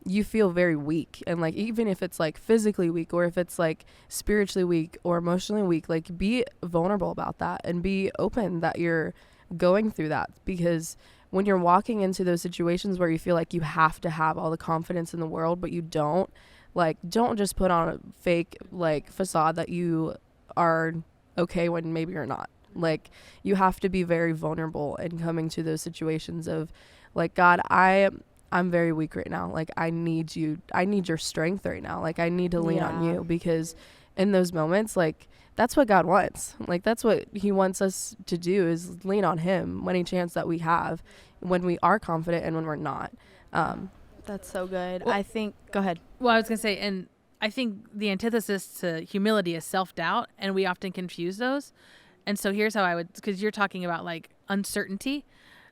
you feel very weak. And like, even if it's like physically weak, or if it's like spiritually weak or emotionally weak, like, be vulnerable about that and be open that you're going through that. Because when you're walking into those situations where you feel like you have to have all the confidence in the world, but you don't, like, don't just put on a fake like facade that you are okay when maybe you're not. Like, you have to be very vulnerable in coming to those situations of like, God, I'm very weak right now. Like, I need you. I need your strength right now. Like, I need to lean on you, because in those moments, like, that's what God wants. Like, that's what he wants us to do, is lean on him any chance that we have, when we are confident and when we're not. That's so good. Well, I think, go ahead. Well, I was going to say, and I think the antithesis to humility is self-doubt, and we often confuse those. And so here's how I would, because you're talking about like uncertainty,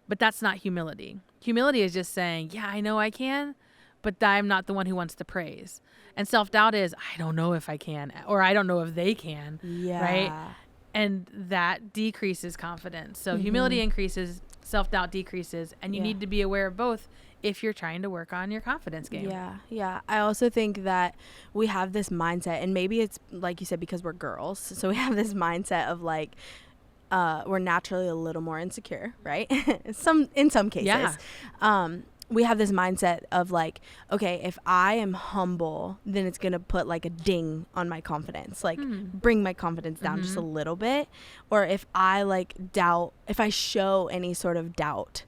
but that's not humility. Humility is just saying, yeah, I know I can, but I'm not the one who wants to praise. And self-doubt is, I don't know if I can, or I don't know if they can, right? And that decreases confidence. So humility increases, self-doubt decreases, and you need to be aware of both if you're trying to work on your confidence game. Yeah. I also think that we have this mindset, and maybe it's like you said, because we're girls, so we have this mindset of like, we're naturally a little more insecure, right? in some cases. We have this mindset of like, okay, if I am humble, then it's going to put like a ding on my confidence, like bring my confidence down just a little bit. Or if I like doubt, if I show any sort of doubt,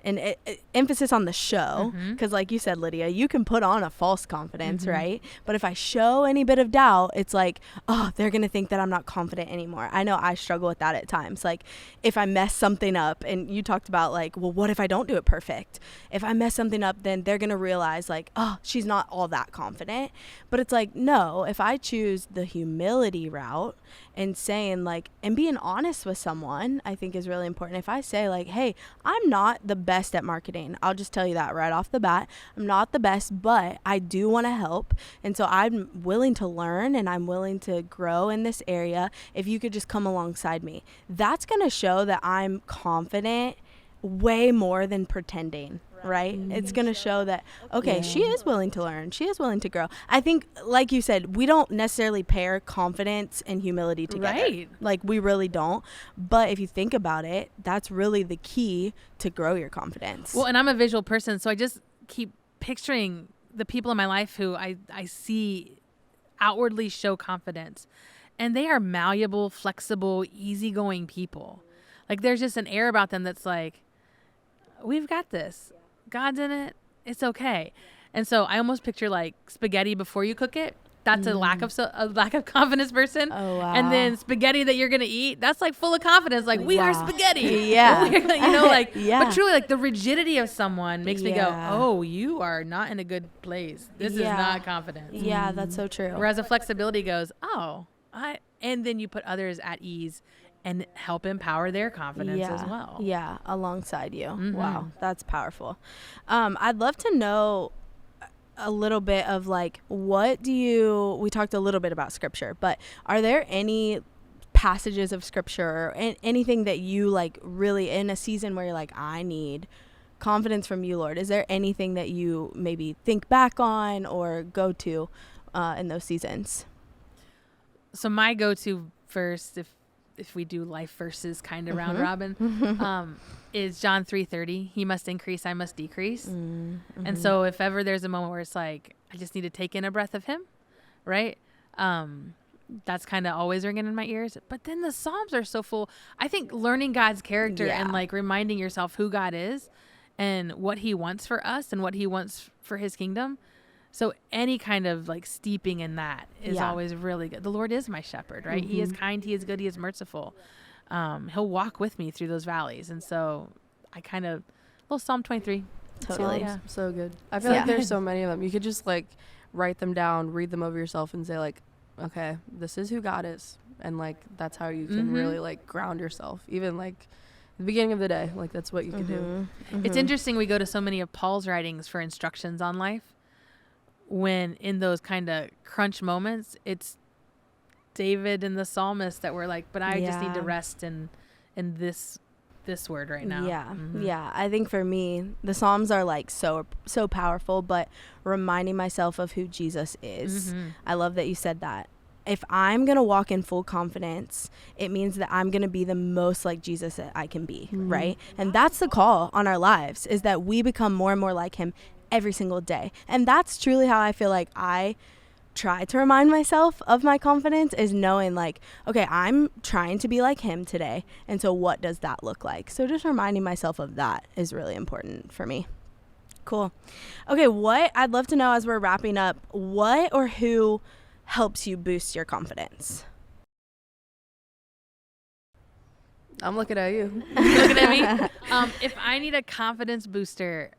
and emphasis on the show, because like you said, Lydia, you can put on a false confidence, right? But if I show any bit of doubt, it's like, oh, they're going to think that I'm not confident anymore. I know I struggle with that at times. Like, if I mess something up, and you talked about like, well, what if I don't do it perfect? If I mess something up, then they're going to realize like, oh, she's not all that confident. But it's like, no, if I choose the humility route and saying like, and being honest with someone, I think is really important. If I say like, hey, I'm not the best at marketing, I'll just tell you that right off the bat. I'm not the best, but I do want to help. And so I'm willing to learn, and I'm willing to grow in this area. If you could just come alongside me, that's going to show that I'm confident way more than pretending. Right? It's going to show that, okay, she is willing to learn. She is willing to grow. I think, like you said, we don't necessarily pair confidence and humility together. Right. Like, we really don't. But if you think about it, that's really the key to grow your confidence. Well, and I'm a visual person, so I just keep picturing the people in my life who I see outwardly show confidence. And they are malleable, flexible, easygoing people. Like, there's just an air about them that's like, we've got this. God's in it. It's okay. And so I almost picture like spaghetti before you cook it. That's a lack of confidence person. Oh, wow. And then spaghetti that you're going to eat, that's like full of confidence. Like, we are spaghetti. Yeah. You know, like, but truly like the rigidity of someone makes me go, oh, you are not in a good place. This is not confidence. Yeah, that's so true. Whereas a flexibility goes, and then you put others at ease and help empower their confidence as well. Yeah, alongside you. Mm-hmm. Wow, that's powerful. I'd love to know a little bit of like, we talked a little bit about scripture, but are there any passages of scripture or anything that you like really in a season where you're like, I need confidence from you, Lord? Is there anything that you maybe think back on or go to in those seasons? So my go-to verse, if we do life verses kind of round robin, is John 3:30. He must increase, I must decrease. Mm-hmm. And so if ever there's a moment where it's like, I just need to take in a breath of him, right? That's kind of always ringing in my ears. But then the Psalms are so full. I think learning God's character and like reminding yourself who God is and what he wants for us and what he wants for his kingdom. So any kind of like steeping in that is always really good. The Lord is my shepherd, right? Mm-hmm. He is kind, he is good, he is merciful. He'll walk with me through those valleys. And so I kind of, little Psalm 23. Totally. Yeah. So good. I feel like there's so many of them. You could just like write them down, read them over yourself and say like, okay, this is who God is. And like, that's how you can really like ground yourself. Even like the beginning of the day, like that's what you can do. Mm-hmm. It's interesting. We go to so many of Paul's writings for instructions on life. When in those kind of crunch moments, it's David and the psalmist that were like, but I just need to rest in this word right now. Yeah. Mm-hmm. Yeah. I think for me, the Psalms are like so powerful, but reminding myself of who Jesus is. Mm-hmm. I love that you said that. If I'm going to walk in full confidence, it means that I'm going to be the most like Jesus that I can be, right? And that's the call on our lives, is that we become more and more like him every single day. And that's truly how I feel like I try to remind myself of my confidence, is knowing like, okay, I'm trying to be like him today. And so what does that look like? So just reminding myself of that is really important for me. Cool. Okay, what I'd love to know as we're wrapping up, what or who helps you boost your confidence? I'm looking at you. Looking at me? If I need a confidence booster,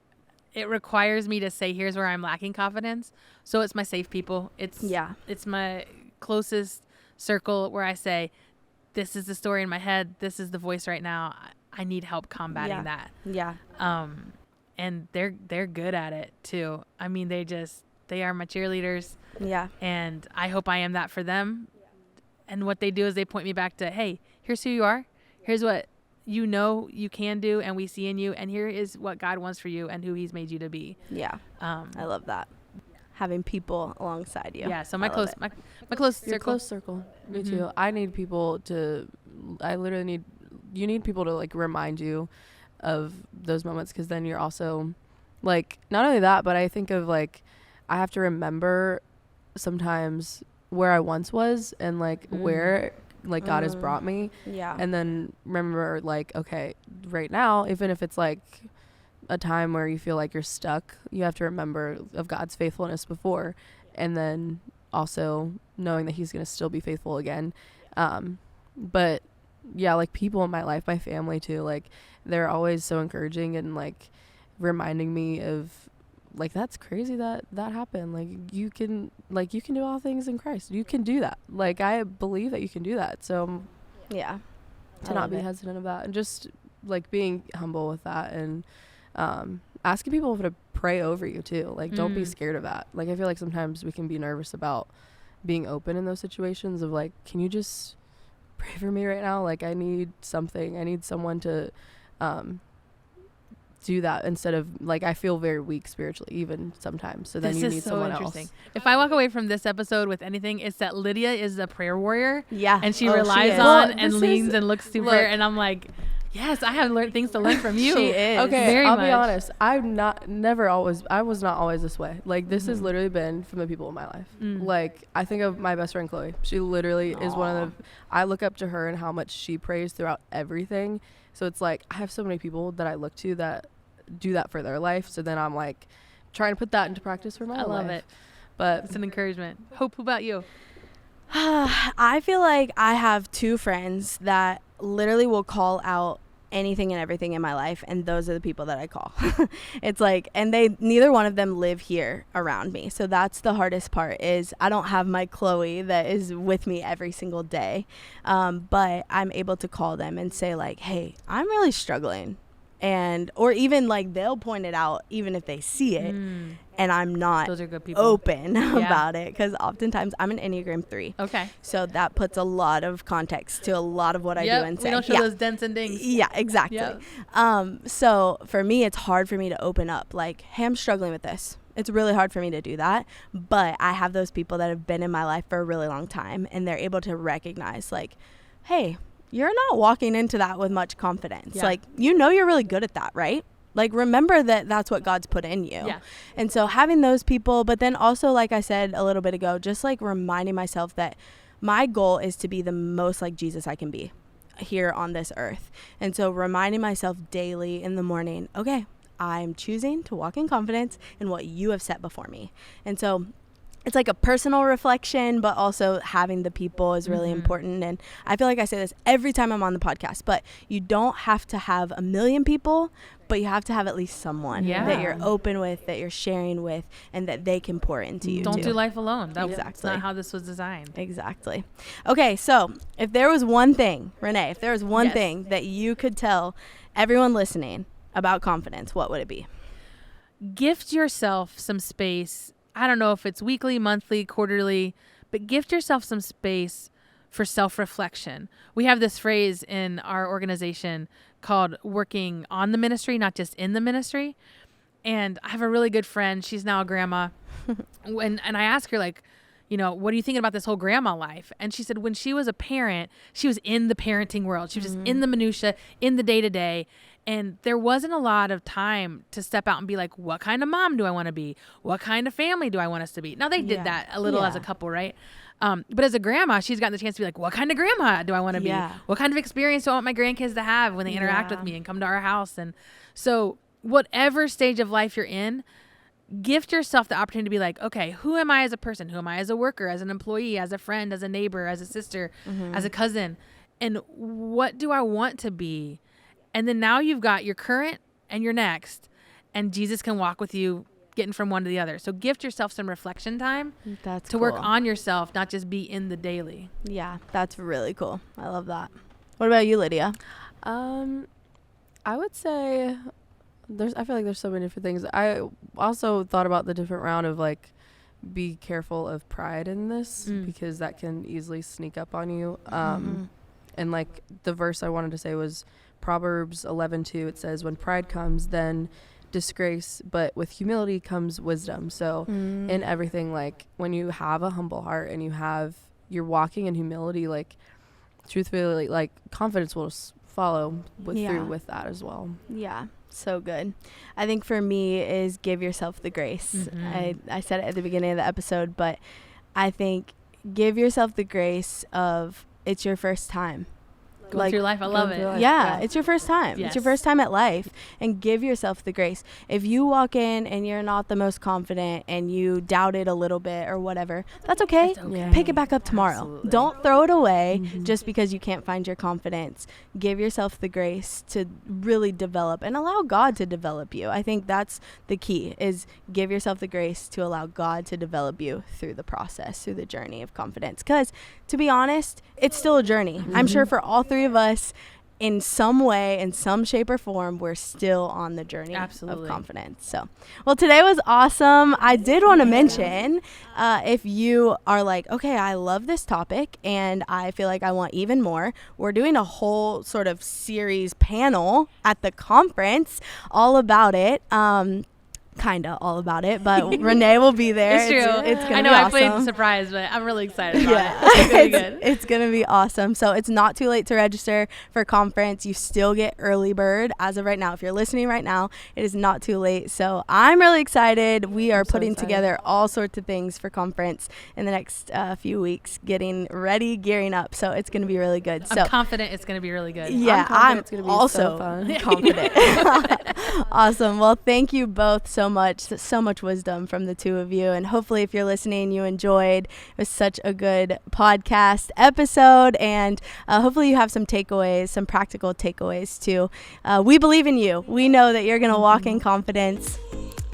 it requires me to say, here's where I'm lacking confidence. So it's my safe people. It's my closest circle where I say, this is the story in my head. This is the voice right now. I need help combating that. Yeah. And they're good at it too. I mean, they are my cheerleaders. Yeah. And I hope I am that for them. And what they do is they point me back to, hey, here's who you are. Here's what you know you can do and we see in you, and here is what God wants for you and who he's made you to be. Yeah. I love that. Having people alongside you. Yeah, so my close circle. Your close circle. Me too. I need people to you need people to like remind you of those moments, because then you're also like, not only that, but I think of like, I have to remember sometimes where I once was and like where like God has brought me. Yeah. And then remember like, okay, right now, even if it's like a time where you feel like you're stuck, you have to remember of God's faithfulness before, and then also knowing that he's going to still be faithful again. But yeah, like people in my life, my family too, like they're always so encouraging and like reminding me of like, that's crazy that happened. Like you can do all things in Christ. You can do that. Like I believe that you can do that. So yeah, to not be hesitant of that, and just like being humble with that, and asking people to pray over you too. Like don't be scared of that. Like I feel like sometimes we can be nervous about being open in those situations of like, can you just pray for me right now? Like I need something. I need someone to do that, instead of like, I feel very weak spiritually even sometimes, so then you need someone else. If I walk away from this episode with anything, it's that Lydia is a prayer warrior. Yeah. And she relies on and leans and looks to prayer, and I'm like, yes, I have learned things to learn from you. She is. Okay, very I'll much. be honest, I was not always this way. Like this has literally been from the people in my life. Like I think of my best friend Chloe. She literally is one of the, I look up to her and how much she prays throughout everything. So it's like, I have so many people that I look to that do that for their life. So then I'm like trying to put that into practice for my life. I love it. But it's an encouragement. Hope, about you? I feel like I have two friends that literally will call out anything and everything in my life, and those are the people that I call. It's like, and neither one of them live here around me. So that's the hardest part, is I don't have my Chloe that is with me every single day. But I'm able to call them and say like, hey, I'm really struggling. Or even like they'll point it out even if they see it and I'm not Those are good people. open about it, because oftentimes I'm an Enneagram 3. Okay. So that puts a lot of context to a lot of what I do and say. We don't show those dents and dings. Yeah, exactly. So for me, it's hard for me to open up like, hey, I'm struggling with this. It's really hard for me to do that. But I have those people that have been in my life for a really long time, and they're able to recognize like, hey, you're not walking into that with much confidence. Like, you're really good at that, right? Like, remember that that's what God's put in you. Yeah. And so having those people, but then also, like I said a little bit ago, just like reminding myself that my goal is to be the most like Jesus I can be here on this earth. And so reminding myself daily in the morning, okay, I'm choosing to walk in confidence in what you have set before me. And so it's like a personal reflection, but also having the people is really important. And I feel like I say this every time I'm on the podcast, but you don't have to have 1 million people, but you have to have at least someone that you're open with, that you're sharing with, and that they can pour into you. Don't do life alone. Exactly. That's not how this was designed. Exactly. Okay, so if there was one thing, Renee, if there was one thing that you could tell everyone listening about confidence, what would it be? Gift yourself some space. I don't know if it's weekly, monthly, quarterly, but gift yourself some space for self-reflection. We have this phrase in our organization called working on the ministry, not just in the ministry. And I have a really good friend. She's now a grandma. and I asked her, like, what are you thinking about this whole grandma life? And she said when she was a parent, she was in the parenting world. She was just in the minutia, in the day-to-day. And there wasn't a lot of time to step out and be like, what kind of mom do I want to be? What kind of family do I want us to be? Now, they did that a little as a couple, right? But as a grandma, she's gotten the chance to be like, what kind of grandma do I want to be? What kind of experience do I want my grandkids to have when they interact with me and come to our house? And so whatever stage of life you're in, gift yourself the opportunity to be like, okay, who am I as a person? Who am I as a worker, as an employee, as a friend, as a neighbor, as a sister, as a cousin? And what do I want to be? And then now you've got your current and your next, and Jesus can walk with you getting from one to the other. So gift yourself some reflection time to work on yourself, not just be in the daily. Yeah, that's really cool. I love that. What about you, Lydia? I would say I feel like there's so many different things. I also thought about the different round of like, be careful of pride in this because that can easily sneak up on you. And like the verse I wanted to say was Proverbs 11:2. It says, when pride comes, then disgrace, but with humility comes wisdom. So in everything, like when you have a humble heart and you're walking in humility, like truthfully, like confidence will follow through with that as well. Yeah. So good. I think for me is give yourself the grace. I said it at the beginning of the episode, but I think give yourself the grace of it's your first time. Going through life. I love it. Yeah, it's your first time. Yes. It's your first time at life, and give yourself the grace. If you walk in and you're not the most confident and you doubt it a little bit or whatever, that's okay. It's okay. Pick it back up tomorrow. Absolutely. Don't throw it away just because you can't find your confidence. Give yourself the grace to really develop and allow God to develop you. I think that's the key, is give yourself the grace to allow God to develop you through the process, through the journey of confidence. Because to be honest, it's still a journey. I'm sure for all three of us, in some way, in some shape or form, we're still on the journey of confidence. So, well, today was awesome. I did want to mention, if you are like, okay, I love this topic and I feel like I want even more, we're doing a whole sort of series panel at the conference all about it. Kind of all about it, but Renee will be there. It's true. It's gonna I know be I awesome. played the surprise, but I'm really excited about it. It's gonna be good. It's gonna be awesome. So it's not too late to register for conference. You still get early bird as of right now. If you're listening right now, it is not too late. So I'm really excited. We are putting together all sorts of things for conference in the next few weeks, getting ready, gearing up. So it's gonna be really good. I'm confident it's gonna be really good. Yeah, I'm it's gonna be also so fun. confident. Awesome. Well, thank you both so so much wisdom from the two of you. And hopefully if you're listening, you enjoyed. It was such a good podcast episode. And hopefully you have some takeaways, some practical takeaways too. We believe in you. We know that you're going to walk in confidence.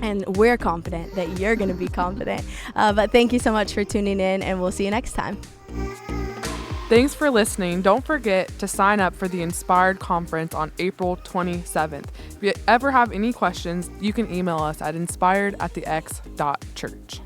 And we're confident that you're going to be confident. But thank you so much for tuning in, and we'll see you next time. Thanks for listening. Don't forget to sign up for the Inspired Conference on April 27th. If you ever have any questions, you can email us at inspired@thex.church.